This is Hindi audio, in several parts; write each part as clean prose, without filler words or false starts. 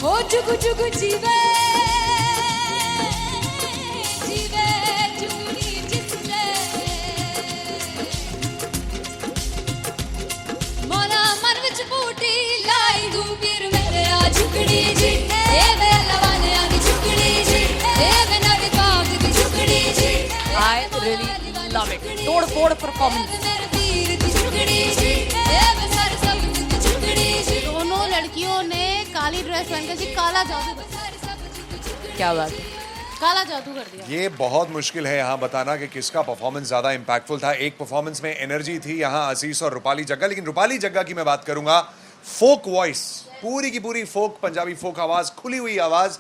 ओ जुगु जुगु जीवे जीवे जुगनी जिसले मोला मन विच बूटी लाई दूबीर मेरे आ झुकड़ी जी ए वे लवाने आनी झुकड़ी जी ए वे नवी बाग दी झुकड़ी जी I really love it. तोड़ फोड़ परफॉर्मेंस। दोनों लड़कियों ने काली ड्रेस पहनकर जी काला जादू कर क्या बात है। काला जादू कर दिया। ये बहुत मुश्किल है यहाँ बताना कि किसका परफॉर्मेंस ज्यादा इंपैक्टफुल था। एक परफॉर्मेंस में एनर्जी थी यहाँ असीस और रूपाली जग्गा, लेकिन रूपाली जग्गा की मैं बात करूंगा फोक वॉइस, पूरी की पूरी फोक, पंजाबी फोक आवाज, खुली हुई आवाज।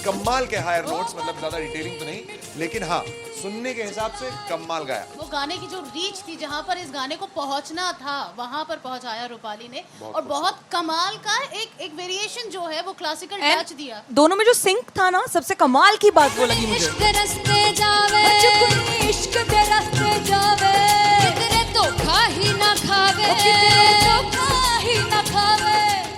कमाल के हायर नोट्स, मतलब ज्यादा डिटेलिंग तो नहीं, लेकिन हाँ सुनने के हिसाब से कमाल गाया। वो गाने की जो रीच थी, जहाँ पर इस गाने को पहुंचना था वहां पर पहुंचाया रूपाली ने, और बहुत कमाल का एक वेरिएशन जो है वो क्लासिकल टच दिया। दोनों में जो सिंक था ना, सबसे कमाल की बात वो लगी मुझे। इश्क दे रस्ते जावे इश्क दे रस्ते जावे कितने धोखा ही ना खावे कितने धोखा ही ना खावे।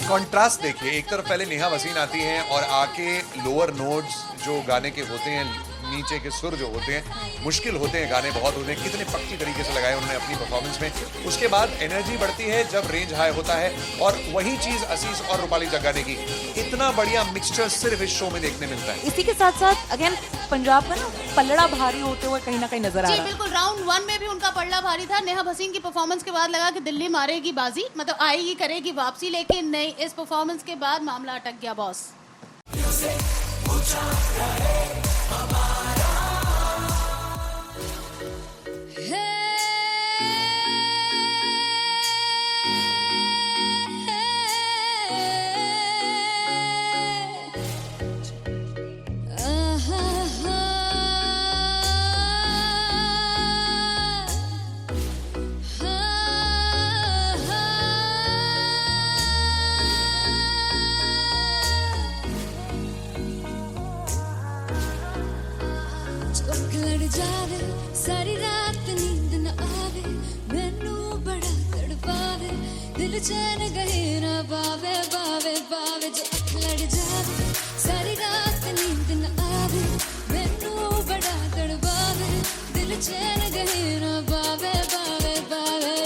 कॉन्ट्रास्ट देखिए, एक तरफ पहले नेहा वसीन आती हैं और आके लोअर नोट्स जो गाने के होते हैं, नीचे के सुर जो होते हैं, मुश्किल होते हैं, गाने बहुत होते हैं, कितने पक्की तरीके से लगाए उन्होंने अपनी परफॉर्मेंस में। उसके बाद एनर्जी बढ़ती है जब रेंज हाई होता है, और वही चीज असीस और रूपाली जग्गा ने की। इतना बढ़िया मिक्सचर सिर्फ इस शो में देखने मिलता है। इसी के साथ साथ अगेन पंजाब का ना पलड़ा भारी होते हुए कहीं ना कहीं नजर आ जी रहा है। बिल्कुल, राउंड 1 में भी उनका पलड़ा भारी था। नेहा भसीन की परफॉर्मेंस के बाद लगा कि दिल्ली मारेगी बाजी, मतलब आएगी करेगी वापसी, लेकिन नहीं, इस परफॉर्मेंस के बाद मामला अटक गया बॉस। जावे सारी रात नींद न आवे मैनू बड़ा तड़पावे दिल चैन गहे ना पावे पावे पावे जो अख लड़ जावे सारी रात नींद न आवे मैनू बड़ा तड़पावे दिल चैन गहे ना पावे पावे पावे।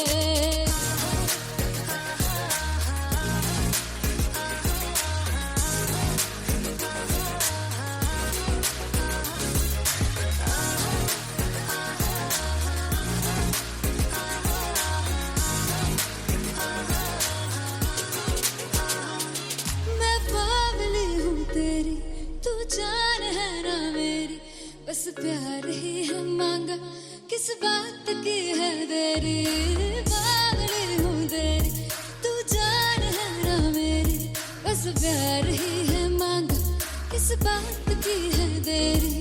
जान है ना मेरी बस प्यार ही है मांगा किस बात की है देरी पागल हूँ तेरी तू जान है ना मेरी बस प्यार ही है मांगा किस बात की है देरी।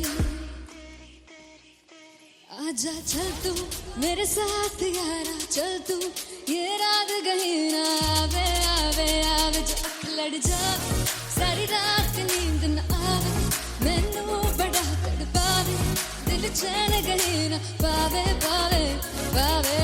आजा चल तू मेरे साथ यारा चल तू ये रात गही ना आवे आवे आवे जो अख लड़ जावे सारी रात नींद न आवे मैनू बड़ा तड़पावे दिल चैन गहे ना पावे पावे पावे।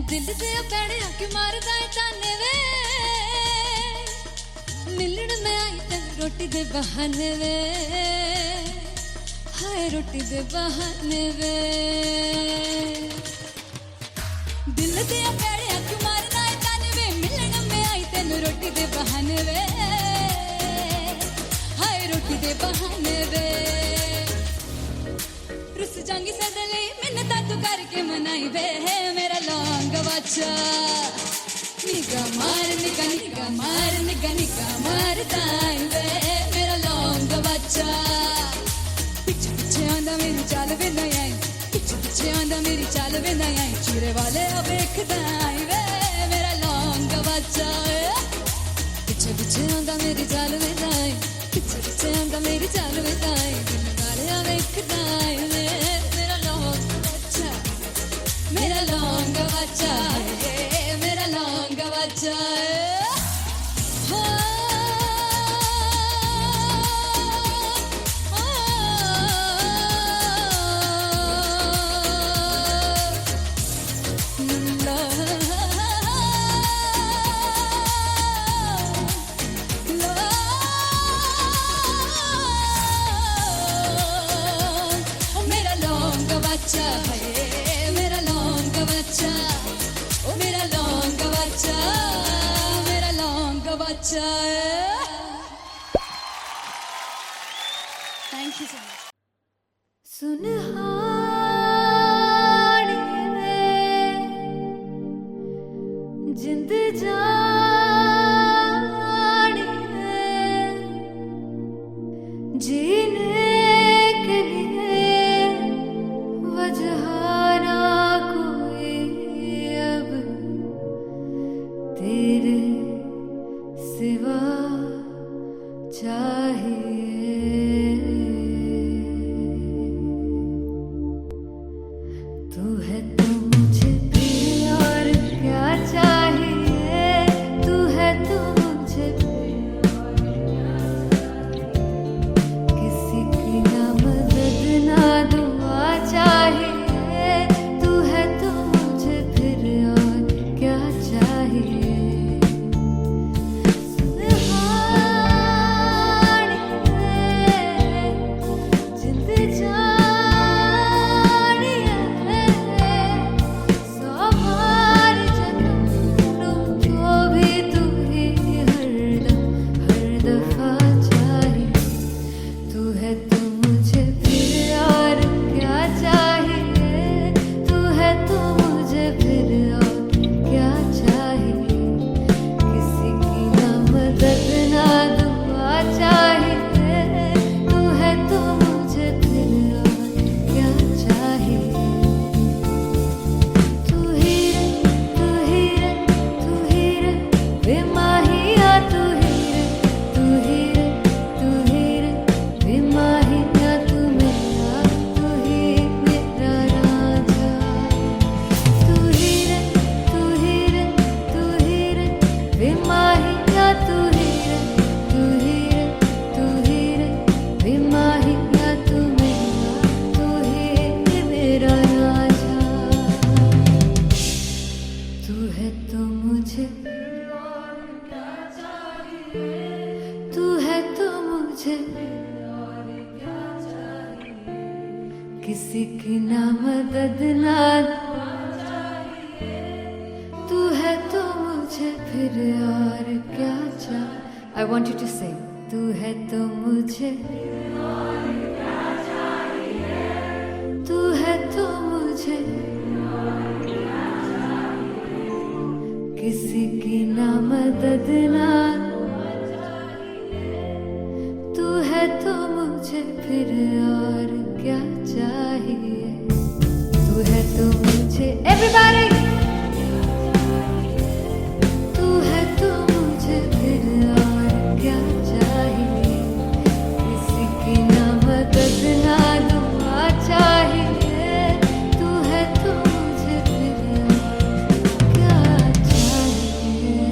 दिल से पैड़े आके मारदा है ताने वे मिलन में आई तेन रोटी दे बहाने वे हाय रोटी दे बहाने वे दिल से पैड़े आके मारदा है ताने वे मिलन में आई तेन रोटी दे बहाने वे हाय रोटी दे बहाने वे। रुस जांगी सदले मिन्नता तू करके मनाई वे मेरा लौंग बच्चा निगा मार ताई वे मेरा लौंग बच्चा पीछे पीछे आंदा मेरी चाल वे ना आई पीछे पीछे आंदा मेरी चाल वे ना आई मेरे वाले वेखदा आई वे मेरा लौंगा बच्चा पीछे पीछे आंदा मेरी चाल में ताई पीछे पीछे आंदा मेरी चाल में ताई मेरे वाले वेखदा आई वे मेरा लौंगा बच्चा मेरा लौंगा बच्चा मेरा लौंगा बच्चा मेरा लौंगा बच्चा ओ मेरा लौंगा बच्चा मेरा लौंगा बच्चा thank you so much Sunhani में जिंद जानी में जीने के लिए वजहाना कोई अब तेरे सिवा चाहिए तू है तो मुझे फिर और क्या चाहिए तू है तो मुझे किसी की ना मदद ना दुआ चाहिए तू है तो मुझे फिर और क्या चाहिए सुनहानी में जिंद जानी है सौ बार जन्म लूं तो भी तू ही हरदम हर दफा चाहिए तू है तो मुझे फिर और क्या चाहिए तू है तो मुझे फिर और क्या चाहिए किसी की ना मदद ना दुआ चाहिए तू है तो मुझे फिर और क्या चाहिए तू ही रे तू ही रे तू ही रे बेमाहिया तू ही रे तू ही रे तू ही रे बेमाहिया तू मेरा राजा तू ही रे तू ही रे तू ही रे बेमाहिया तू ही रे तू ही रे तू ही रे बेमाहिया तू ही मेरा राजा तू है तो मुझे तू है तो मुझे किसी की ना मदद ना तू है तो मुझे फिर और क्या चाहिए I want you to sing तू है तो मुझे तू है तो मुझे किसी की ना मदद ना तू है तो मुझे फिर और क्या चाहिए तू है तो मुझे everybody तू है तो मुझे फिर और क्या चाहिए किसी की ना मदद ना दुआ चाहिए तू है तो मुझे फिर और क्या चाहिए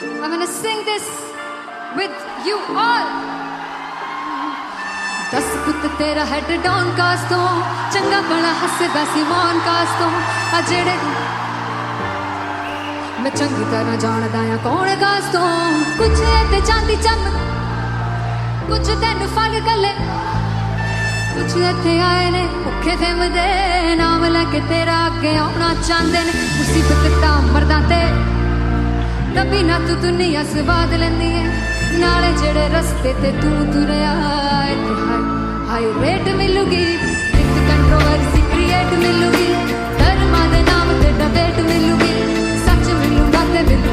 I'm gonna sing this with you all. दस पुत तेरा हेड डाउन कास तो चंगा बड़ा हसदा सिमोन कास तो आ जेड़े मैं चंगी तरह जानदा आ कौन कास तो कुछ ते चांदी चम कुछ तेन फल गले कुछ इत्थे आए ने भुखे थिमदे नाम लेके तेरा अगे आउणा चाहंदे ने मुसीबत दा मरदा ते तभी ना तू दुनिया स्वाद लेंदी है नाले जेड़े रस्ते ते तू तुरया हाई रेट मिलूगी एक कंट्रोवर्सी क्रिएट मिलूगी धर्मा दे नाम ते डिबेट मिलूगी सच मिलूगा ते मिलू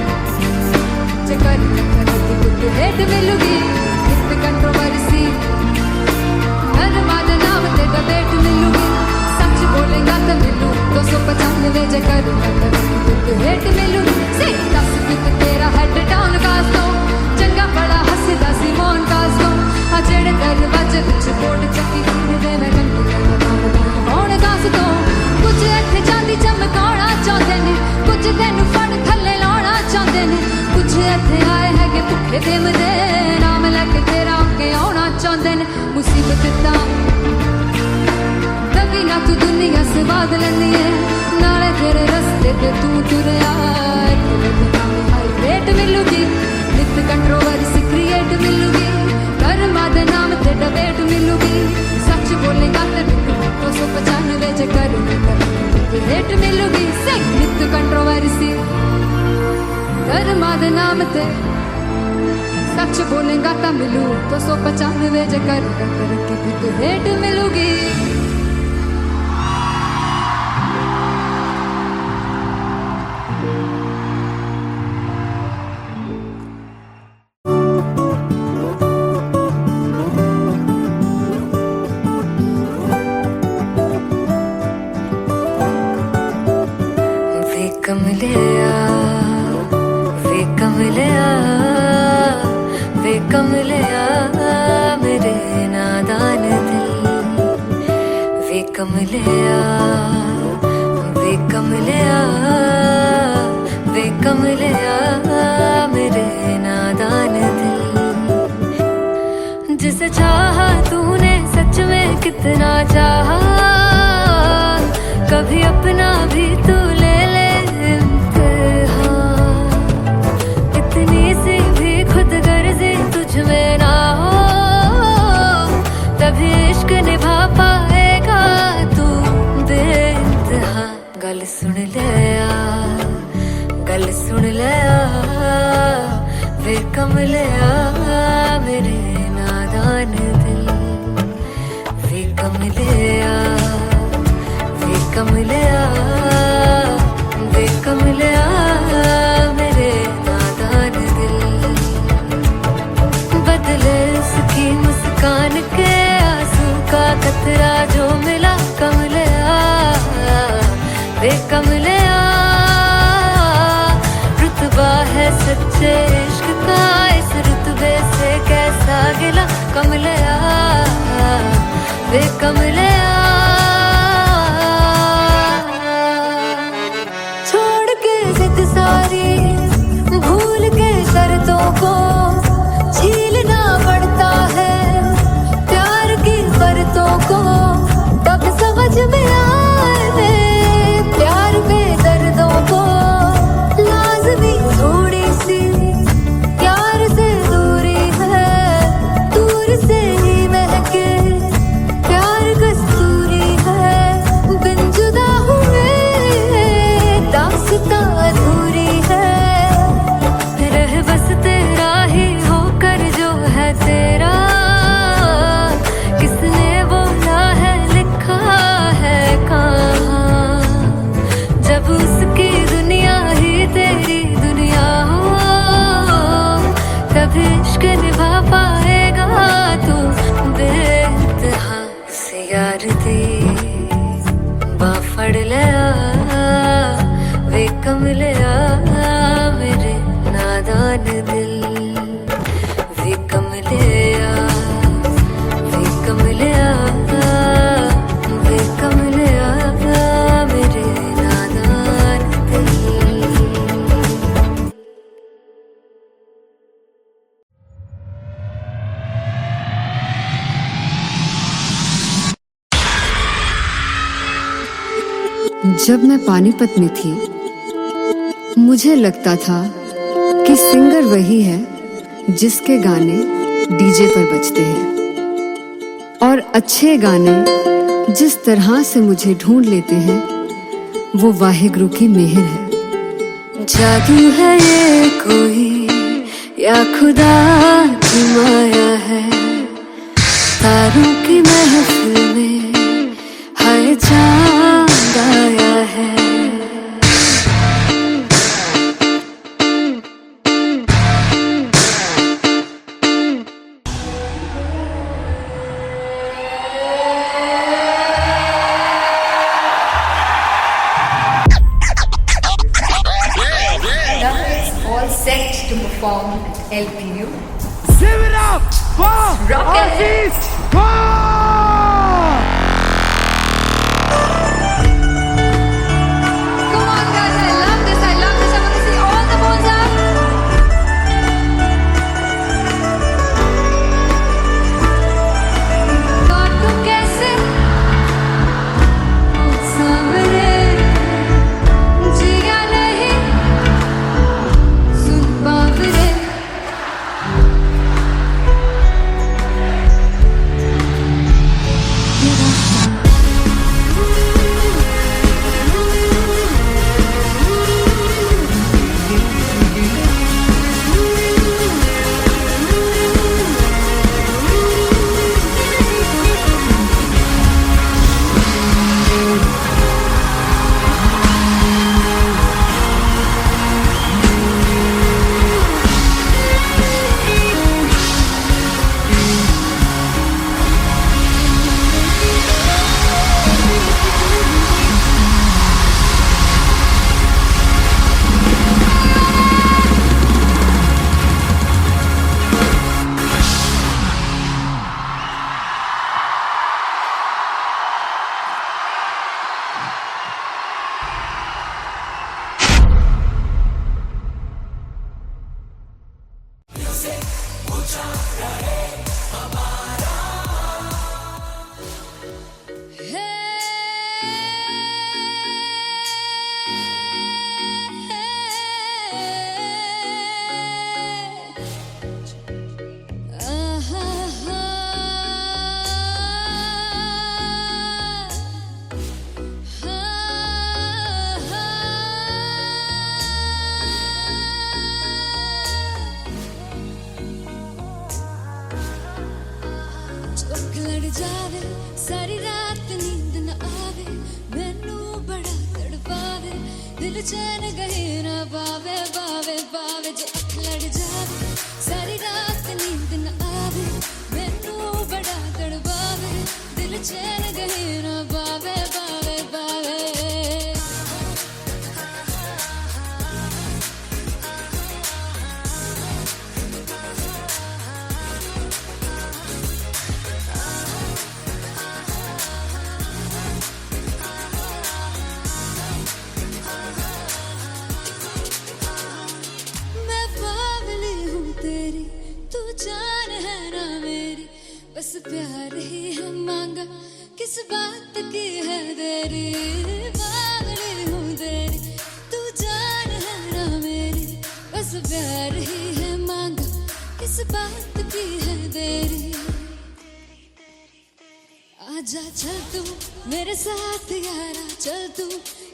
ਤੈਨੂੰ ਫੜ ਥੱਲੇ ਲਾਉਣਾ ਚਾਹੁੰਦੇ ਨੇ ਕੁਝ ਇੱਥੇ ਆਏ ਹੈਗੇ ਭੁੱਖੇ ਦਿਮ ਦੇ ਨਾਮ ਲੈ ਕੇ ਤੇਰਾ ਅੱਗੇ ਆਉਣਾ ਚਾਹੁੰਦੇ ਨੇ ਮੁਸੀਬਤ ਤਾਂ ਕभी ना तू दुनिया से बात लेनी है नाले तेरे रस्ते ते तू तुरया हाई रेट मिलूगी नित कंट्रोवर्सी क्रिएट मिलूगी कर्मा दे नाम ते डिबेट मिलूगी सच बोलेगा ते 295 जे करूंगा रेट मिलूगी सिर्फ नित कंट्रोवर्सी कर्मा दे नाम ते सच बोलेगा ता मिलू 295 जे करूंगा तरक्की भी तो रेट मिलूगी कमलिया मेरे नादान दिल वे कमलिया वे कमलिया वे कमलिया मेरे नादान दिल जिसे चाहा तूने सच में कितना चाहा कभी अपना भी तू ले ले इम्तिहान इतनी सी भी खुद गर्जी तुझ में ना हो तभी इश्क निभा पाएगा तू बेइंतहा गल सुन ले वे कमलिया मेरे नादान दिल वे कमलिया वे कमलिया वे कमलिया मेरे नादान दिल बदले उसकी मुस्कान के आंसू का कतरा जो मिला कमलिया वे कमलिया रुतबा है सच्चे इश्क का इस रुतबे से कैसा गिला कमलिया वे कमलिया छोड़ के जिद सारी भूल के शर्तों को झीलना पड़ता है प्यार की शर्तों को तब समझ में आए प्यार के दर्दों को लाज़मी थोड़ी सी प्यार से दूरी है दूर से ही महके प्यार कस्तूरी है बिन जुदा हुए दास्तां अधूरी है रह बस तेरा ही होकर जो है तेरा किसने बोला है लिखा है कहाँ जब उसकी दुनिया ही तेरी दुनिया हो तभी इश्क निभा पाएगा तू बेइंतहा से यार दी बाफड़ लिया वे कमलिया मेरे नादान दिल वे कमलिया वे कमलिया वे कमलिया मेरे नादान दिल जब मैं पानीपत में थी मुझे लगता था कि सिंगर वही है जिसके गाने डीजे पर बजते हैं और अच्छे गाने जिस तरह से मुझे ढूंढ लेते हैं वो वाहिगुरु की मेहर है जादू है ये कोई या खुदा की माया है तारों की महफिल में हाय चांद आया है All set to perform at LPU. Give it up for Rocket. Aziz Khan! Come on guys, I love this, I love दिल चैन गए ना पावे पावे पावे जो अख लड़ जावे सारी रात नींद न आवे मैनू बड़ा तड़पावे दिल चैन गए ना पावे पावे पावे मैं बावली हूँ तेरी तू जान है ना मेरी बस प्यार ही है मांगा किस बात की है देरी बावली हूँ तेरी तू जान है ना मेरी बस प्यार ही है मांगा किस बात की है देरी आजा चल तू मेरे साथ यारा चल तू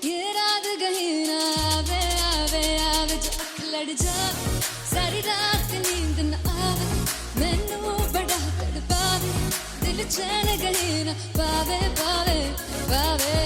ये रात कहीं ना आवे आवे आवे जो अख लड़ जावे सारी रात नींद न आवे मैनू बड़ा तड़पावे दिल चैन कहीं ना पावे पावे पावे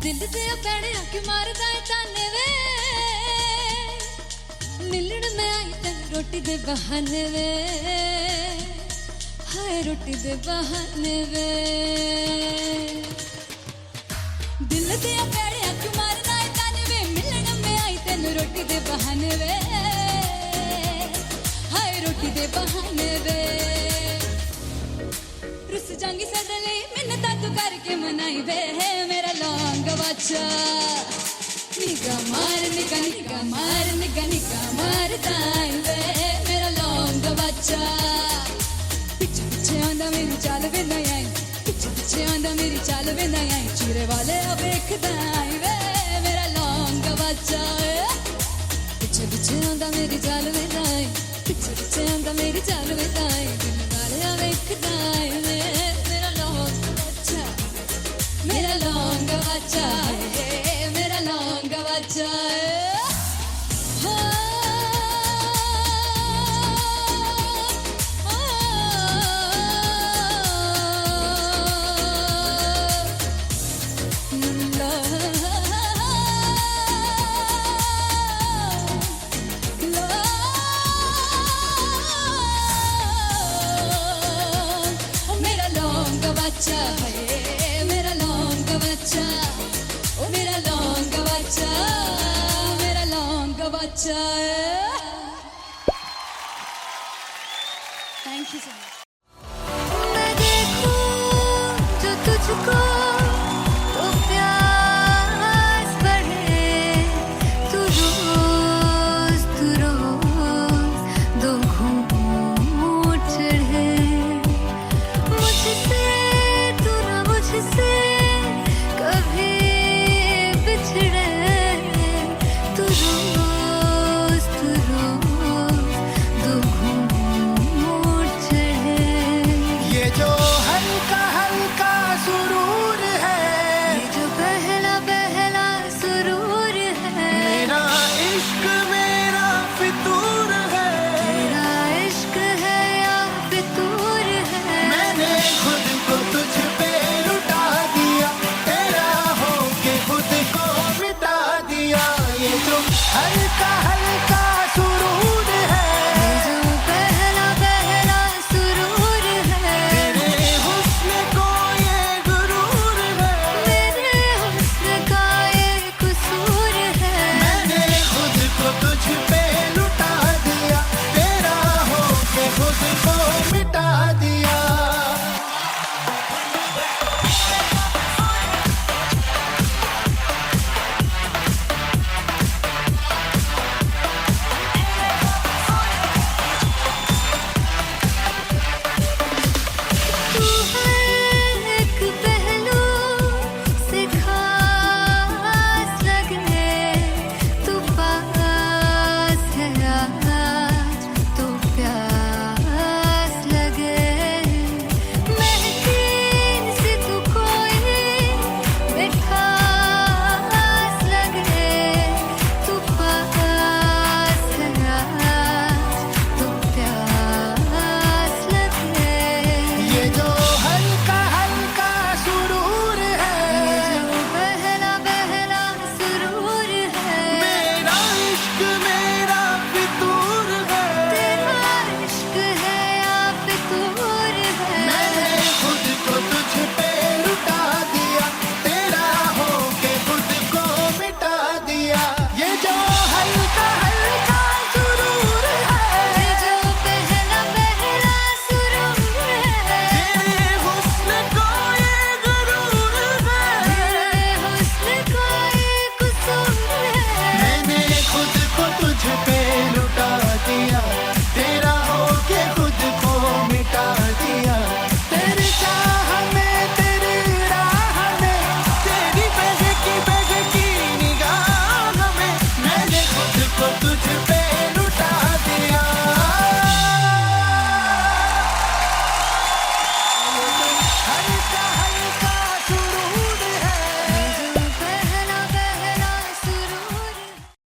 दिल ते पैणे आके मारदा है ताने वे मिलन में आई तन रोटी दे बहाने वे हाय रोटी दे बहाने वे दिल ते पैणे आके मारदा है ताने वे मिलन में आई तन रोटी दे बहाने वे हाय रोटी दे बहाने वे रुस जांगी सदले मिन्नता तू करके मनाई वे मेरा लौंग बच्चा निगा मार ताई वे मेरा लौंग बच्चा पिछे पिछे आंदा मेरी चाल वे नहीं आई पिछे पिछे आंदा मेरी चाल वे नहीं आई चीरे वाले देखदा आई वे मेरा लौंग बच्चा पिछे पिछे आंदा मेरी चाल वे नहीं आई पिछे पिछे आंदा मेरी चाल वे नहीं आई दिल वाले देखदा आई वे मेरा लौंग बच्चा मेरा लौंग बच्चा है मेरा लौंग बच्चा मेरा लौंग बच्चा है मेरा लौंग बच्चा ओ मेरा लौंग बच्चा मेरा लौंग बच्चा थैंक यू सो मच मैं देखूं जो तुझको तो प्यास बढ़े तू रोज दो घूंट चढ़े मुझसे तू ना मुझसे कभी बिछड़े तू रोज दो घूंट चढ़े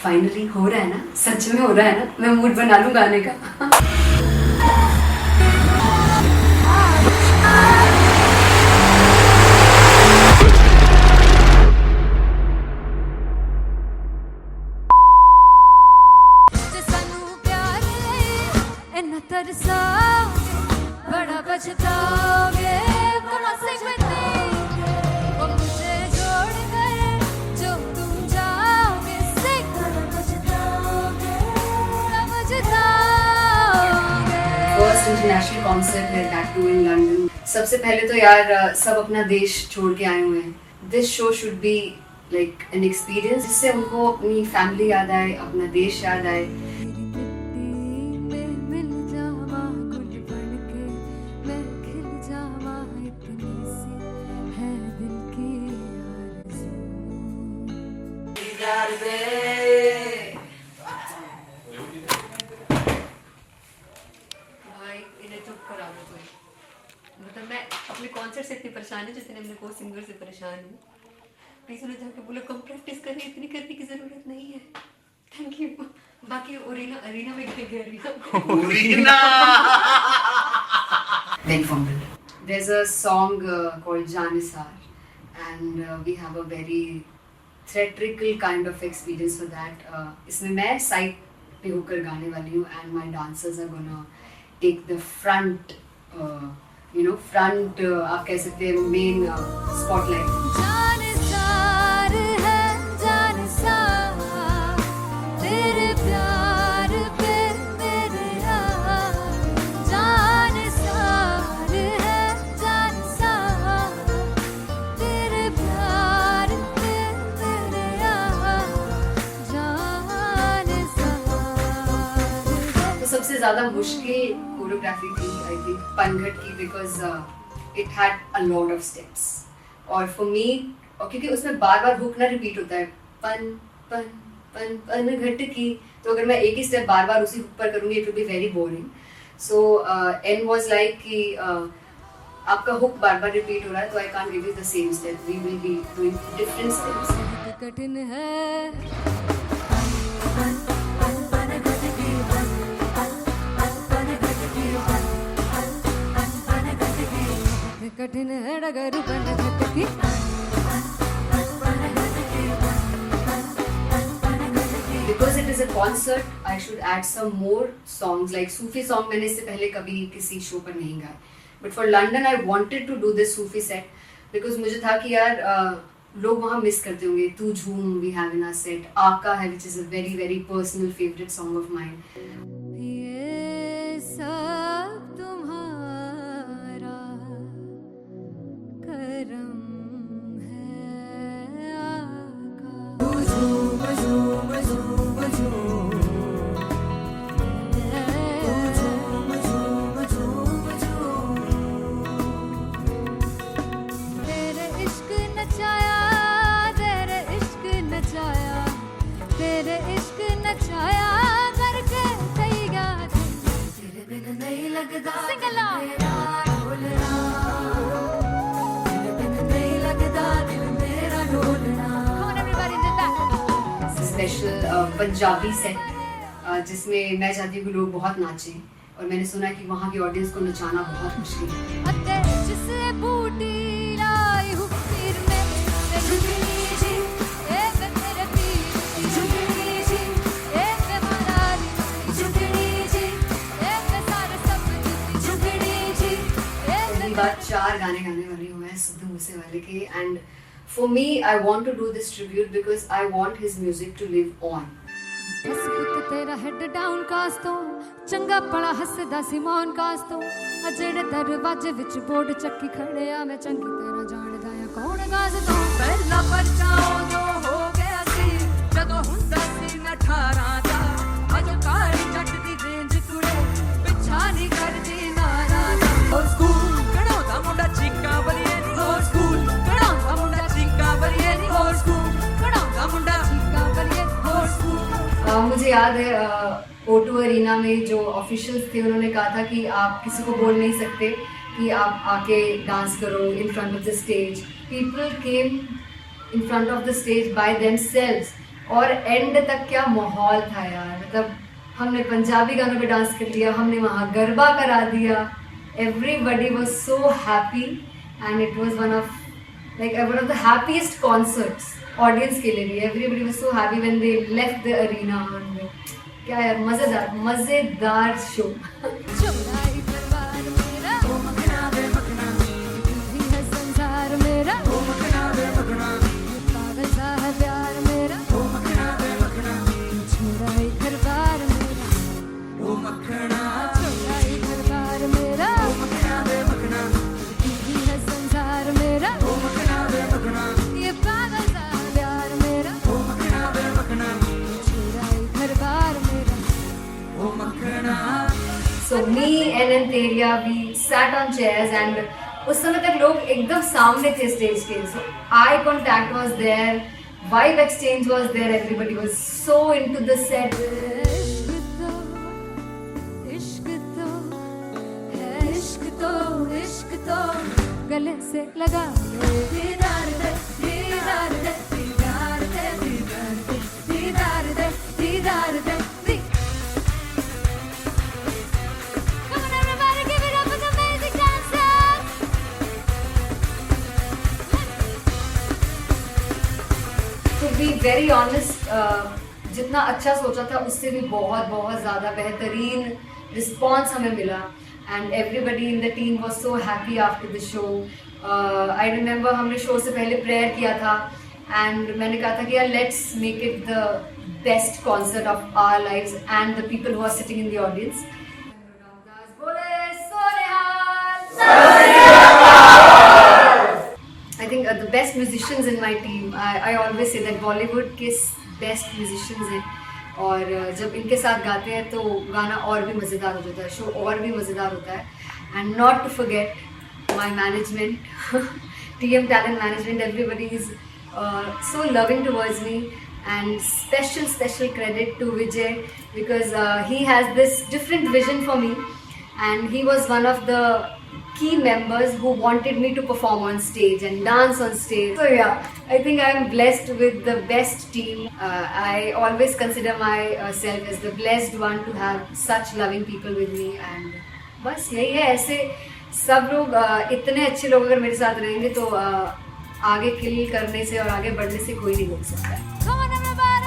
फाइनली हो रहा है ना, सच में हो रहा है ना, मैं मूड बना लूं गाने का। बड़ा पछताओगे वो मुझे छोड़ गए जो तुम जाओगे फर्स्ट इंटरनेशनल कॉन्सर्ट है, दैट टू इन लंदन। सबसे पहले तो यार सब अपना देश छोड़ के आए हुए हैं। This show should be like an experience जिससे उनको अपनी फैमिली याद आए, अपना देश याद आए। भाई इन्हें चुप करा दो कोई। मतलब मैं अपने कॉन्सर्ट से इतनी परेशान हूँ जितने अपने को सिंगर से परेशान हूँ। प्लीज उन्हें जाके बोलो कम प्रैक्टिस करें, इतनी करने की जरूरत नहीं है। Thank you. बाकी अरीना में गए arena There's a song called Janisar and we have a very theatrical kind of experience for that. इसमें मैं साइड पे होकर गाने वाली हूँ and my dancers are gonna take the front, front आप कह सकते हैं main spotlight. जानिसार है जानिसार तेरे प्यार पे मेरे यार जानिसार है जानिसार तेरे प्यार पे मेरे यार जानिसार। तो सबसे ज़्यादा मुश्किल कोरियोग्राफी थी आई थिंक पनघट की, because it had a lot of steps और फॉर मी, और क्योंकि उसमें बार बार हुक ना रिपीट होता है, पन पन पन पनघट की, तो अगर मैं एक ही स्टेप बार बार उसी हुक पर करूँगी it will be very boring. So an was like कि आपका हुक बार बार रिपीट हो रहा है तो I can't give you the same step, we will be doing different steps. कठिन है कठिन है डगर पनघट की Because it is a concert, I should add some more songs like Sufi song. मैंने इससे पहले कभी किसी शो पर नहीं गाए, but for London I wanted to do this Sufi set because मुझे था कि यार लोग वहाँ मिस करते होंगे। तू झूम we have in our set, आका है which is a very very personal favorite song of mine. ये सब तुम्हारा करम है आका। तेरे इश्क नचाया तेरे इश्क नचाया तेरे इश्क नचाया करके कई याद तेरे बिन नहीं लगता सिंगला तेरे बिन नहीं लगता दिल मेरा ढोलना। Come on everybody did that. Special Punjabi set जिसमें मैं चाहती हूँ कि लोग बहुत नाचें और मैंने सुना है कि वहाँ की ऑडियंस को नचाना बहुत मुश्किल है। अते जिसे बूटी लाई हूँ पीर में ते झुकनी जी ए वे तेरे पीर की झुकनी जी ए वे महारानी झुकनी जी ए वे सारे सब की झुकनी जी ए पहली बार 4 गाने गाने वाली हूँ मैं सिद्धू मूसेवाले के, and for me I want to do this tribute because I want his music to live on. बस पुत तेरा हेड डाउन कास तो चंगा पड़ा हसदा सिमोन कास तो अजड़े दरवाजे विच बोर्ड चक्की खड़े आ मैं चंगी तरह जानदा या कौन गाज तो पहला बचाओ जो हो गया सी जदों हुंदा सी मैं 18 दा अजो काली जट दी रेंज कुड़े पिछा नहीं करदी नारा दा। हो स्कूल कढ़ाउंदा मुंडा चीका बलिए नी, हो स्कूल कढ़ाउंदा मुंडा चीका बलिए नी, हो स्कूल कढ़ाउंदा मुंडा चीका बलिए हो स्कूल। मुझे याद है O2 अरीना में जो ऑफिशियल्स थे उन्होंने कहा था कि आप किसी को बोल नहीं सकते कि आप आके डांस करो in front of the stage. People came in front of the stage by themselves और एंड तक क्या माहौल था यार, मतलब हमने पंजाबी गानों पे डांस कर लिया, हमने वहाँ गरबा करा दिया. Everybody was so happy and it was one of the happiest concerts audience के लिए भी. Everybody was so happy when they left the arena. और क्या यार, मजेदार शो. चौराही दरबार मेरा ओ मखना वे मखना, तू ही है संसार मेरा ओ मखना वे मखना, पागल सा है प्यार मेरा ओ मखना वे मखना, चौराही दरबार मेरा ओ मखना, चौराही दरबार मेरा ओ मखना वे मखना, तू ही है संसार मेरा ओ मखना वे मखना, ये पागल सा है प्यार मेरा ओ मखना वे मखना, चौराही दरबार मेरा ओ मखना. So me and Anteria, we sat on chairs and उस समय तक लोग एकदम सामने थे स्टेज के. So eye contact was there, vibe exchange was there, everybody was so into the set. इश्क तो है, इश्क तो गले से लगा ले. दीदार दे, दीदार दे, दीदार दे, दीदार दे, दीदार दे, दीदार दे. Come on everybody, give it up for the amazing dancers. To be very honest, जितना अच्छा सोचा था उससे भी बहुत ज़्यादा बेहतरीन रिस्पॉन्स हमें मिला. And everybody in the team was so happy after the show. I remember हमने शो से पहले प्रेयर किया था एंड मैंने कहा था कि यार let's make it the best concert of our lives and the people who are sitting in the audience. I think the best musicians in my team, I always say that Bollywood के best musicians हैं और जब इनके साथ गाते हैं तो गाना और भी मज़ेदार हो जाता है, शो और भी मज़ेदार होता है. And not to forget my management, TM Talent Management, everybody is so loving towards me, and special credit to Vijay because he has this different vision for me and he was one of the key members who wanted me to perform on stage and dance on stage. So yeah, I think I am blessed with the best team. I always consider myself as the blessed one to have such loving people with me and बस यही है. ऐसे सब लोग इतने अच्छे लोग अगर मेरे साथ रहेंगे तो आगे किल करने से और आगे बढ़ने से कोई नहीं रोक सकता है. Come on everybody.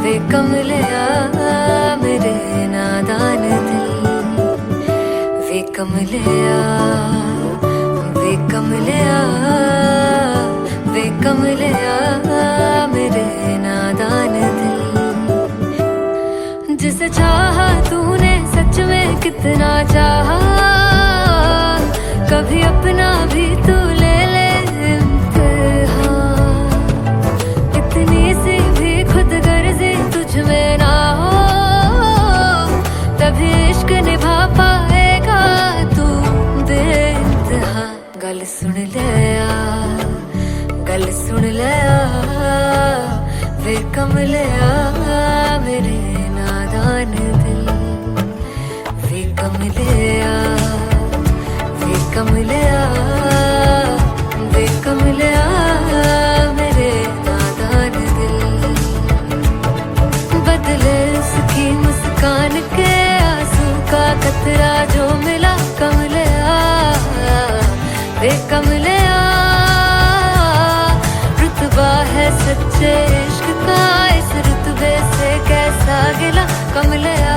वे कमलिया मेरे नादान दिल. वे कमलिया, वे कमलिया, वे कमलिया मेरे नादान दिल. जिसे चाहा तूने सच में कितना चाहा, कभी अपना भी तू ले ले इम्तिहान. इतनी सी भी खुद गर्जी तुझ में ना हो, तभी इश्क निभा पाएगा तू बेइंतहा. गल सुन ले यार, गल सुन ले यार, वे कमलिया मेरे नादान दिल. वे कमलिया, वे कमलिया, वे कमलिया मेरे नादान दिल. बदले उसकी मुस्कान के आंसू का कतरा जो मिला कमलिया, वे कमलिया. रुतबा है सच्चे इश्क का, इस रुतबे से कैसा गिला कमलिया,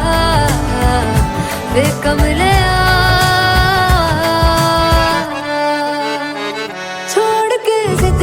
वे कमलिया. छोड़ के जिद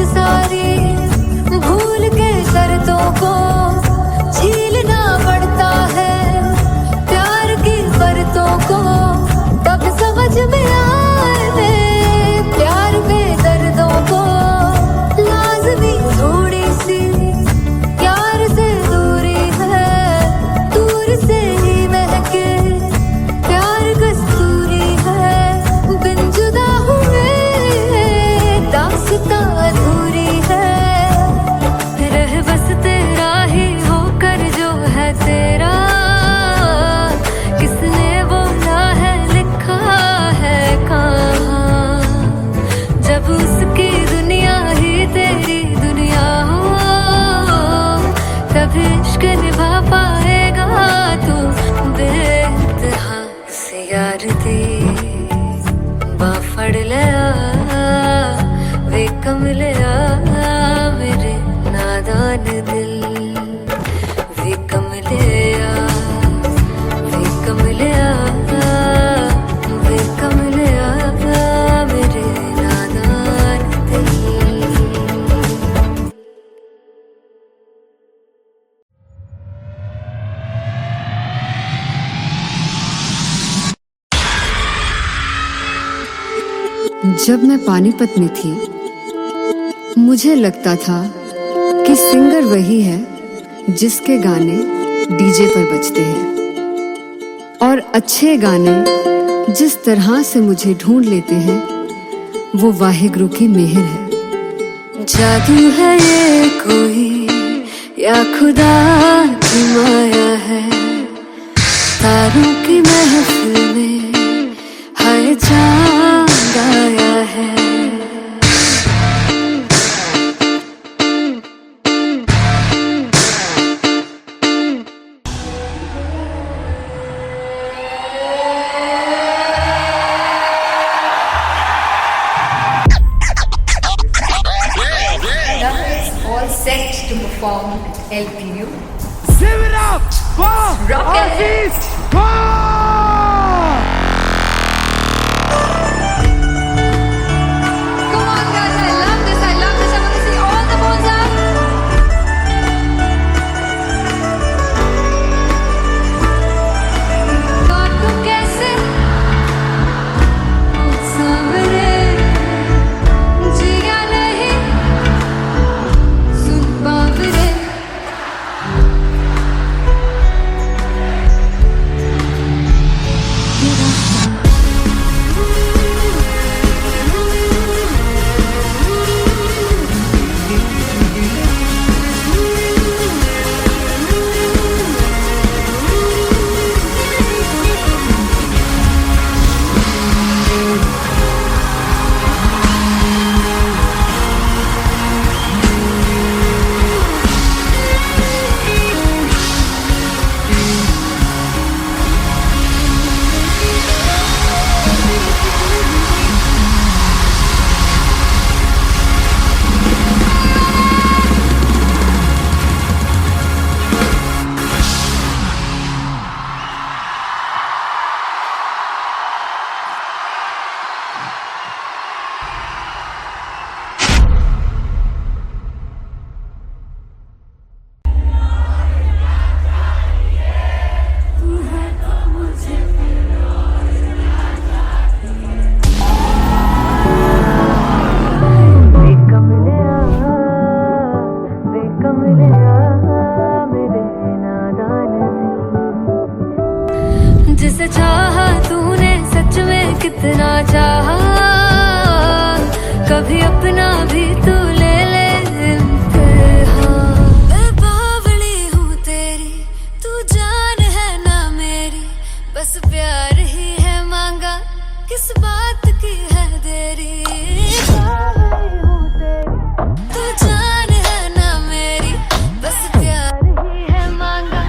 वे कमलिया मेरे नादान दिल, वे कमलिया, वे कमलिया, वे कमलिया मेरे नादान दिल। जब मैं पानीपत में थी मुझे लगता था कि सिंगर वही है जिसके गाने डीजे पर बजते हैं, और अच्छे गाने जिस तरह से मुझे ढूंढ लेते हैं वो वाहिगुरु की मेहर है। जादू है ये कोई या खुदा की माया है, तारों की महफिल में हाय चांद आया है। All set to perform at LPU. Sivrap for Rocket. Aziz Khan. Come on guys, I love this, I love this. I want to see all the balls up. काटूं कैसे सावरे, जिया नहीं सुन बावरे। जिसे चाहा तूने सच में कितना चाहा, कभी अपना भी तू ले ले इम्तिहान। मैं बावली हूँ तेरी, तू जान है ना मेरी, बस प्यार ही है मांगा, किस बात की है देरी। बावली हूँ तेरी, तू जान है ना मेरी, बस प्यार ही है मांगा।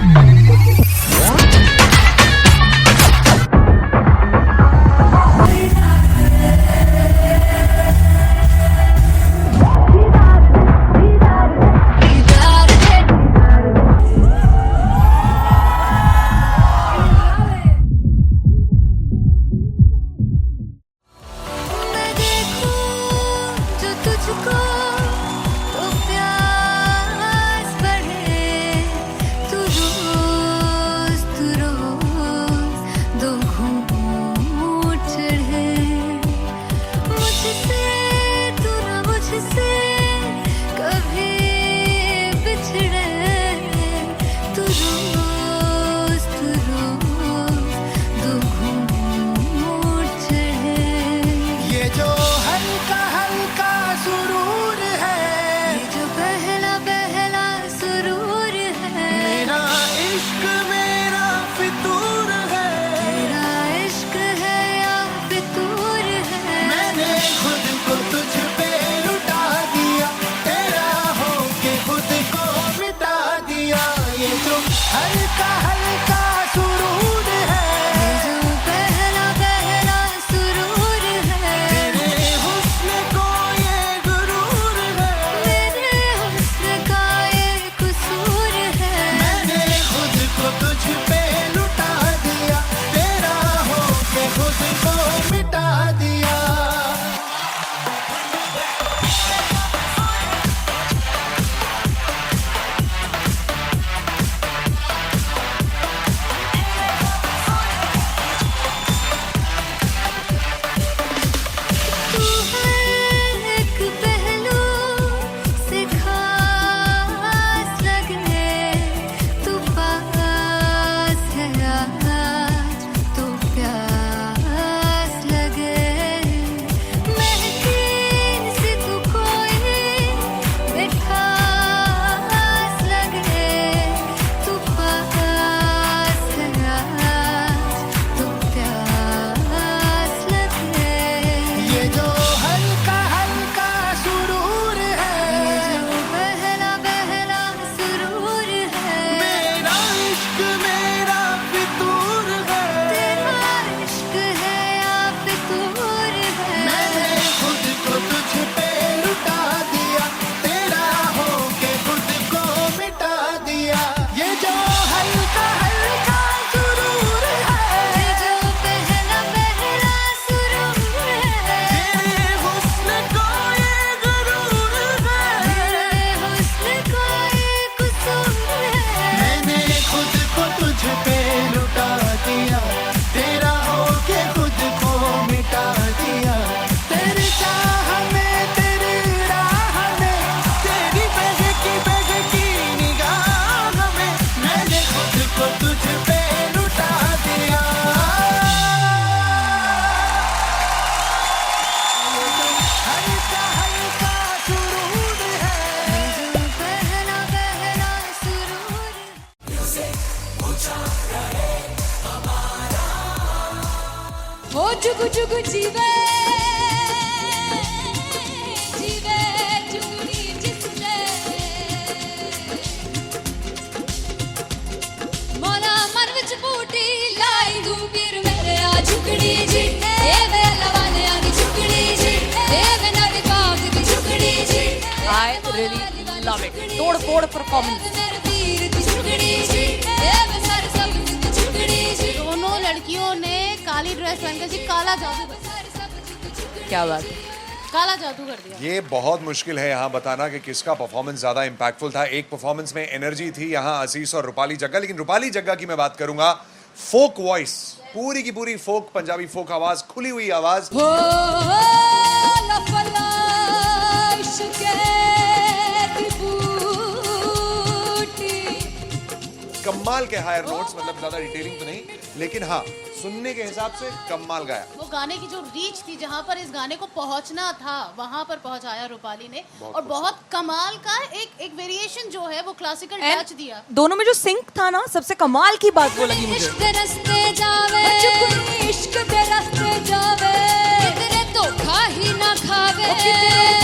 एक पहलू से खास लगे, तू पास है आज तो प्यास लगे, महके से तू कोई मिठास लगे, तू पास है आज तो प्यास लगे। ये जो हल्का हल्का सुरूर है, जो बहला बहला सुरूर है, मेरा इश्क मेरा फितूर है, तेरा इश्क है या फितूर है। मैंने खुद को तुझ पे लुटा दिया, तेरा होके खुद को मिटा दिया। ये जो हल्का हल्का सुरूर है, ये जो बहला बहला सुरूर है, तेरे हुस्न को ये गुरूर है, तेरे हुस्न को ये कसूर है। मैंने खुद को तुझ पे लुटा दिया, तेरा होके खुद को मिटा दिया। तेरी चाह में तेरी राह में, तेरी बहकी निगाह में, मैंने खुद को तुझ पे लुटा दिया। हल्का हल्का सुरूर है, जो बहला बहला सुरूर हो जुगु जुगु जीवे जीवे जुगनी जिसने मोला मन विच बूटी लाई गुबीर मेरे आ झुकड़ी जी ए वे लवाने आगी झुकड़ी जी ए वे नवी बाग की झुकड़ी जी I really love it. तोड़-फोड़ performance. मेरे वीर की झुकड़ी जी ए वे सर सब की झुकड़ी जी दोनों लड़कियों ने काली ड्रेस पहनकर जी काला जादू क्या बात है। काला जादू कर दिया। ये बहुत मुश्किल है यहाँ बताना कि किसका परफॉर्मेंस ज्यादा इम्पैक्टफुल था। एक परफॉर्मेंस में एनर्जी थी यहाँ असीस और रूपाली जग्गा, लेकिन रूपाली जग्गा की मैं बात करूंगा फोक वॉइस, पूरी की पूरी फोक, पंजाबी फोक आवाज, खुली हुई आवाज। हो लफला इश्क़े दी बूटी कमाल के हायर नोट्स, मतलब ज्यादा डिटेलिंग तो नहीं, लेकिन हाँ सुनने के हिसाब से कमाल गाया। वो गाने की जो रीच थी, जहाँ पर इस गाने को पहुंचना था वहां पर पहुंचाया रूपाली ने, और बहुत कमाल का एक वेरिएशन जो है वो क्लासिकल टच दिया। दोनों में जो सिंक था ना, सबसे कमाल की बात वो लगी मुझे। इश्क दे रस्ते जावे इश्क दे रस्ते जावे, किधरे धोखा ही ना खावे,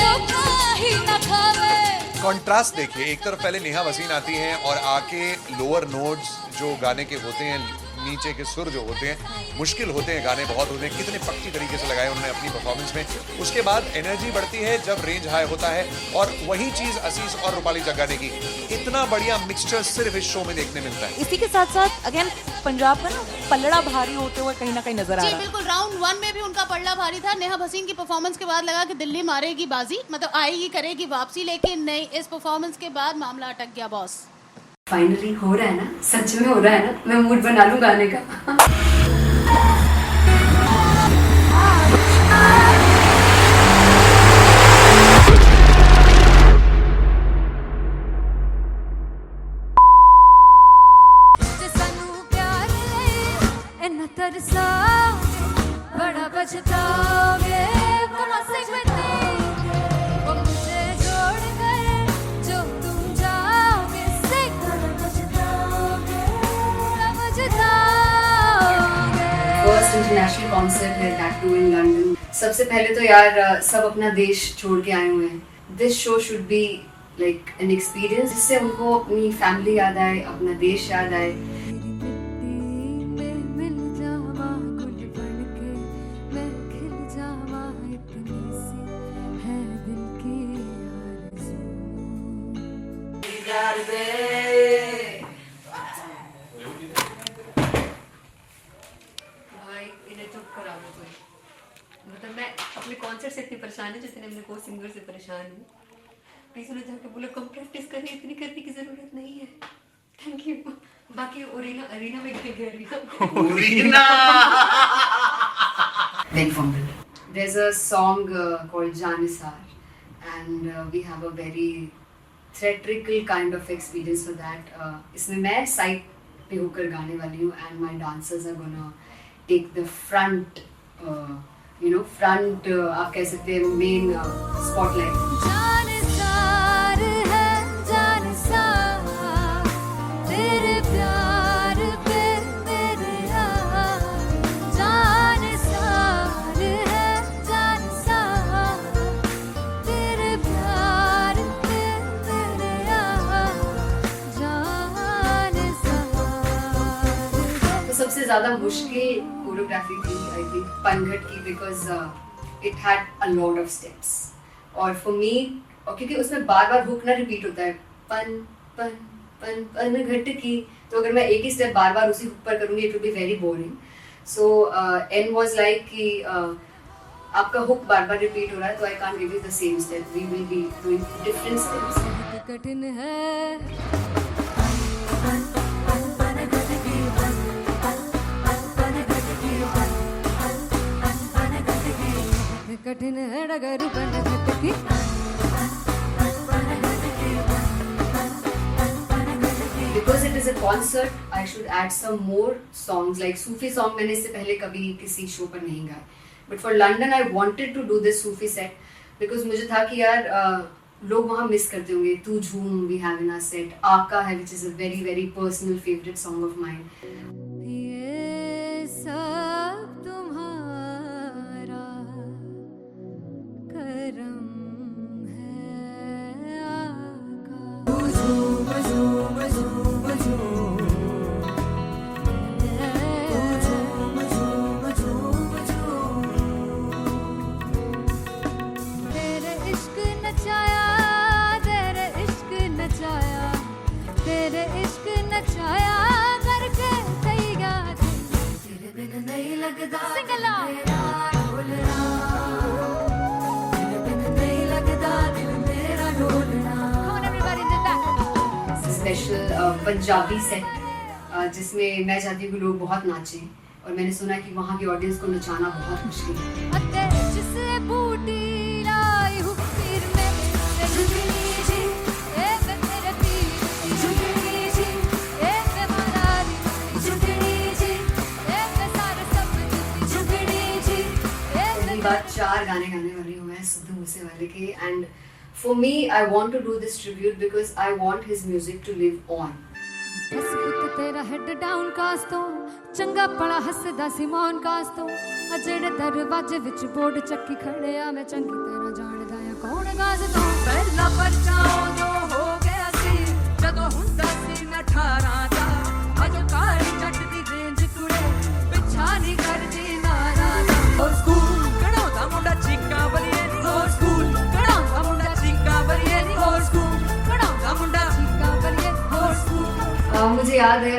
धोखा ही ना खावे। कॉन्ट्रास्ट देखिए, एक तरफ पहले नेहा वसीन आती हैं और आके लोअर नोट्स जो गाने के होते हैं, नीचे के सुर जो होते हैं, मुश्किल होते हैं, गाने बहुत होते हैं, कितने पक्की तरीके से लगाए उन्होंने अपनी परफॉर्मेंस में। उसके बाद एनर्जी बढ़ती है जब रेंज हाई होता है, और वही चीज असीस और रूपाली जग्गा ने की। इतना बढ़िया मिक्सचर सिर्फ इस शो में देखने मिलता है। इसी के साथ साथ अगेन पंजाब का ना पल्लड़ा भारी होते हुए कहीं ना कहीं नजर आ जी रहा है। बिल्कुल, राउंड 1 में भी उनका पल्ला भारी था। नेहा भसीन की परफॉर्मेंस के बाद लगा कि दिल्ली मारेगी बाजी, मतलब आएगी करेगी वापसी, लेकिन नहीं, इस परफॉर्मेंस के बाद मामला अटक गया बॉस। फाइनली हो रहा है ना, सच में हो रहा है ना, मैं मूड बना लूं गाने का। सानू प्यार ले इन्ना तरसा बड़ा पछताओगे, बड़ा सिखते वो मुझे छोड़ कर जो तुम जाओगे, से बड़ा पछताओगे, बड़ा पछताओगे। फर्स्ट इंटरनेशनल कॉन्सर्ट है, दैट टू इन लंदन। सबसे पहले तो यार सब अपना देश छोड़ के आए हुए हैं। This show should be like an experience, जिससे उनको अपनी फैमिली याद आए, अपना देश याद आए। मिल जावा गुल बन के, मैं खिल जावा, इतनी सी है दिल की आरज़ू। भाई इन्हें चुप करा दो कोई। मतलब मैं अपने कॉन्सर्ट से इतनी परेशान हूँ जितने अपने को सिंगर से परेशान हूँ। प्लीज उन्हें जाके बोलो कम प्रैक्टिस करनी, इतनी करने की जरूरत नहीं है। Thank you. बाकी अरीना में गई, arena there's a song called Janisar, and we have a very theatrical kind of experience for that. इसमें मैं side पे होकर गाने वाली हूँ, and my dancers are gonna take the front, front आप कह सकते हैं main spotlight. जानिसार है जानिसार तेरे प्यार पे मेरे यार जानिसार है जानिसार तेरे प्यार पे मेरे यार जानिसार तो सबसे ज़्यादा मुश्किल कोरियोग्राफी थी आई थिंक पनघट की, because it had a lot of steps, और फॉर मी, और क्योंकि उसमें बार बार हुक ना रिपीट होता है, पन पन पन पनघट की, तो अगर मैं एक ही स्टेप बार बार उसी हुक पर करूँगी it will be very boring. So an was like कि आपका हुक बार बार रिपीट हो रहा है, तो I can't give you the same step, we will be doing different steps. कठिन है कठिन है डगर पनघट की Because it is a concert, I should add some more songs. Like Sufi song मैंने इससे पहले कभी किसी शो पर नहीं गाए. But for London, I wanted to do this Sufi set because मुझे था कि यार लोग वहाँ मिस करते होंगे. तू झूम we have in our set. आका है which is a very very personal favorite song of mine. ये सब तुम्हारा करम है आका तेरे इश्क नचाया तेरे इश्क नचाया तेरे इश्क नचाया करके सैया तेरे बिन नहीं लगदा सिंगला तेरा ढोलना तेरे बिन नहीं लगदा दिल मेरा ढोलना. Come on everybody in the back. Special Punjabi set जिसमें मैं चाहती हूँ कि लोग बहुत नाचें, और मैंने सुना कि वहाँ की ऑडियंस को नचाना बहुत मुश्किल है. अते जिसे बूटी लाई हूँ पीर में ते झुगनी जी ए मेरे पीर झुगनी जी ए मारारी झुगनी जी ए सारे सब झुगनी जी पहली बार 4 गाने गाने वाली हूँ मैं सिद्धू मूसेवाले के, and for me I want to do this tribute because I want his music to live on. बस पुत तेरा हेड डाउन कास तो चंगा पड़ा हसदा सिमोन कास तो अजेड़े दरवाजे विच बोर्ड चक्की खड़े आ मैं चंगी तरह जानदा आ कौन गाज तो ਪਹਿਲਾ ਪਰਚਾ ਉਦੋਂ ਹੋ ਗਿਆ ਸੀ ਜਦੋਂ ਹੁੰਦਾ ਸੀ ਮੈਂ 18 ਦਾ ਅਜੋ ਕਾਲੀ ਜੱਟ ਦੀ ਰੇਂਜ ਕੁੜੇ ਪਿੱਛਾ ਨਹੀਂ ਕਰਦੀ ਨਾਰਾ ਦਾ ਹੋਰ ਸਕੂਲ ਕਢਾਉਂਦਾ ਮੁੰਡਾ ਚੀਕਾਂ ਬਲੀਏ ਨੀ ਹੋਰ ਸਕੂਲ ਕਢਾਉਂਦਾ ਮੁੰਡਾ ਚੀਕਾਂ ਬਲੀਏ ਨੀ ਹੋਰ ਸਕੂਲ ਕਢਾਉਂਦਾ ਮੁੰਡਾ चीका बलिए ਹੋਰ ਸਕੂਲ. मुझे याद है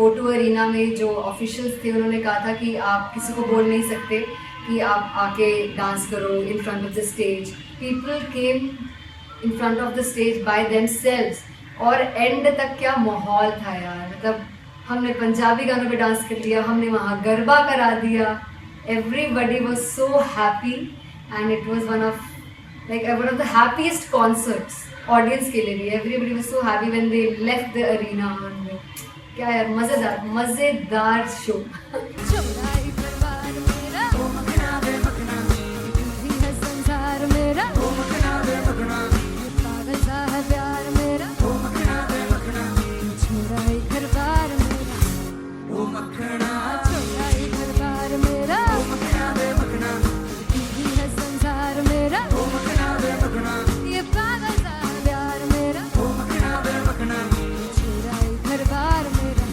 O2 अरीना में जो ऑफिशियल्स थे उन्होंने कहा था कि आप किसी को बोल नहीं सकते कि आप आके डांस करो in front of the stage. People came in front of the stage by themselves, और एंड तक क्या माहौल था यार. मतलब हमने पंजाबी गानों पे डांस कर लिया, हमने वहाँ गरबा करा दिया. Everybody was so happy and it was one of the happiest concerts audience के लिए भी. Everybody was so happy when they left the arena. क्या यार मजेदार शो. चौड़ाई परिवार मेरा ओ मखना वे मखना भी है संसार मेरा ओ मखना वे मखना पागल सा है प्यार मेरा ओ मखना वे मखना चौड़ाई परिवार मेरा ओ मखना चौड़ाई परिवार मेरा ओ मखना वे मखना भी है संसार मेरा ओ मखना वे मखना ये पागल सा है प्यार मेरा ओ मखना वे मखना चौड़ाई परिवार मेरा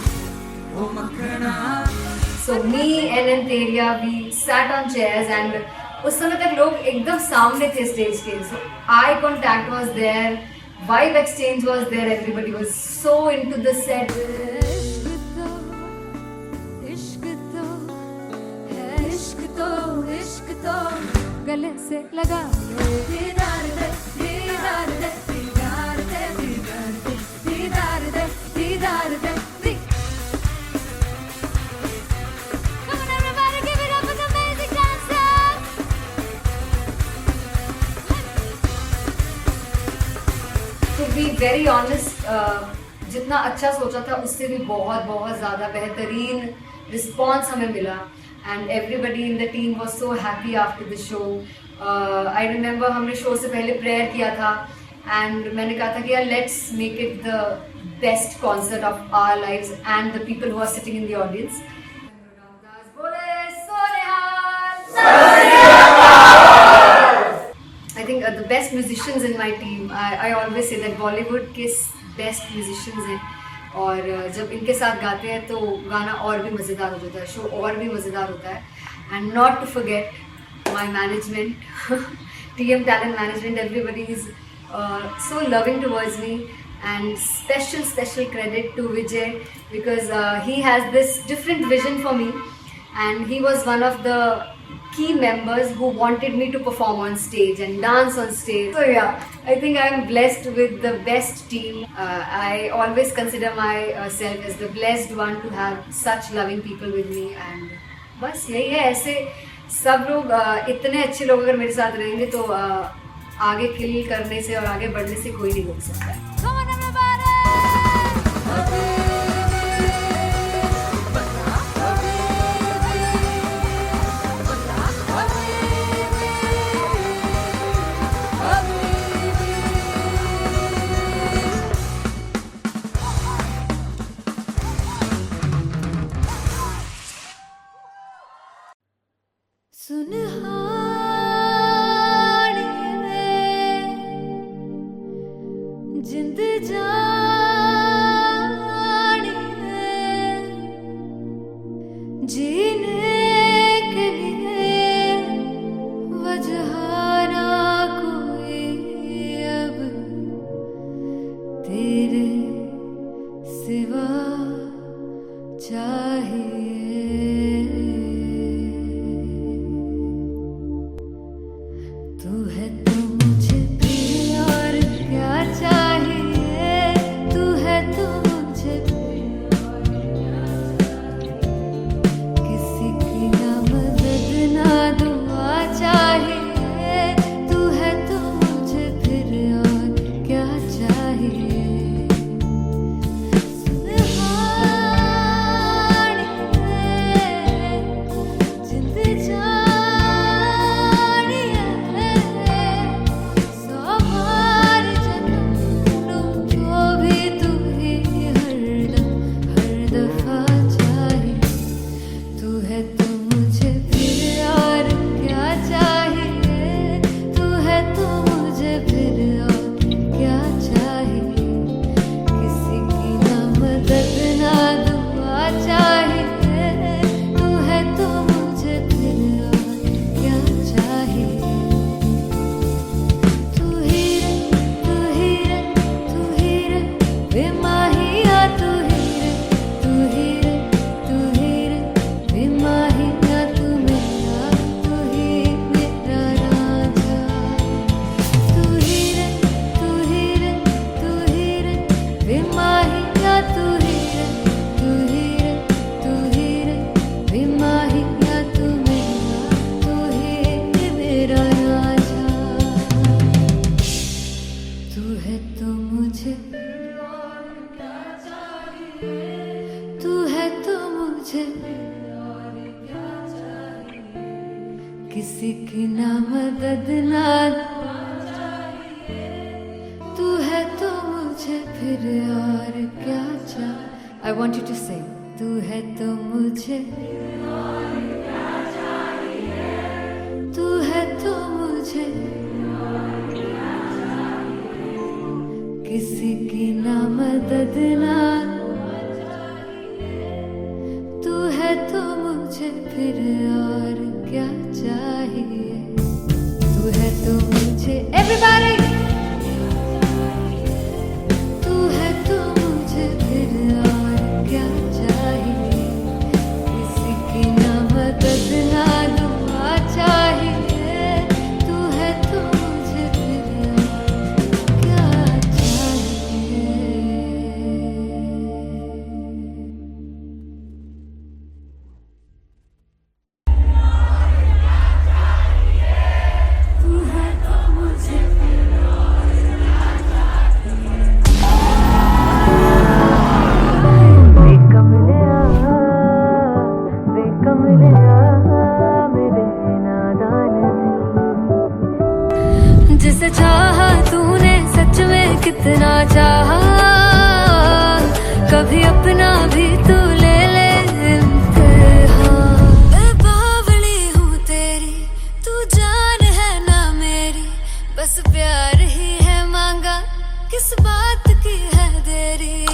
ओ मखना. So me and Anteria, we sat on chairs and उस समय तक लोग एकदम सामने थे स्टेज के. So eye contact was there, vibe exchange was there, everybody was so into the set. इश्क तो गले से लगा लो दीदार दे दीदार दे दीदार दे दीदार दे दीदार दे दीदार दे. Come on everybody, give it up for the amazing dancers. Be very honest, जितना अच्छा सोचा था उससे भी बहुत बहुत ज़्यादा बेहतरीन रिस्पॉन्स हमें मिला and everybody in the team was so happy after the show. I remember हमने शो से पहले प्रेयर किया था एंड मैंने कहा था कि यार let's make it the best concert of our lives and the people who are sitting in the audience. I think the best musicians in my team, I always say that Bollywood के best musicians हैं और जब इनके साथ गाते हैं तो गाना और भी मज़ेदार हो जाता है, शो और भी मज़ेदार होता है. And not to forget my management, TM Talent Management, everybody is so loving towards me, and special credit to Vijay because he has this different vision for me and he was one of the key members who wanted me to perform on stage and dance on stage. So yeah, I think I am blessed with the best team. I always consider myself as the blessed one to have such loving people with me and बस यही है. ऐसे सब लोग इतने अच्छे लोग अगर मेरे साथ रहेंगे तो आगे किल करने से और आगे बढ़ने से कोई नहीं रोक सकता है. जिंद जानी है जीने के लिए वजह ना कोई अब तेरे सिवा चाहिए. तू है तो मुझे प्रिय और क्या चाहिए. तू है तो मुझे प्रिय और क्या चाहिए. किसी की ना मदद ना दुआ चाहिए. तू है तो मुझे फिर और क्या चाहिए. सुनहानी है जिंद जानी है सौ बार जन्म लूं तो भी तू ही हरदम हर दफा चाहिए. तू है तो मुझे फिर और क्या चाहिए. तू है तो मुझे फिर और क्या चाहिए. किसी की ना मदद ना दुआ चाहिए. तू है तो मुझे फिर और क्या चाहिए. तू ही रे बेमाहिया. तू ही रे बेमाहिया. तू मेरा राजा. तू ही रे बेमाहिया. तू ही रे बेमाहिया. तू मेरा राजा. तू है तो मुझे तू है तो मुझे किसी की ना मदद ना तू है तो मुझे फिर और क्या चाहिए. I want you to sing. तू है तो मुझे तू है तो मुझे किसी की ना मदद ना तू है तो मुझे फिर और क्या चाहिए. तू है तो मुझे everybody. तू है तो मुझे फिर और क्या चाहिए. किसी की ना मदद ना दुआ चाहिए. तू है तो मुझे फिर और क्या चाहिए. जिसे चाहा तूने सच में कितना चाहा, कभी अपना भी तू ले ले इम्तिहान। मैं बावली हूँ तेरी, तू जान है ना मेरी, बस प्यार ही है मांगा, किस बात की है देरी।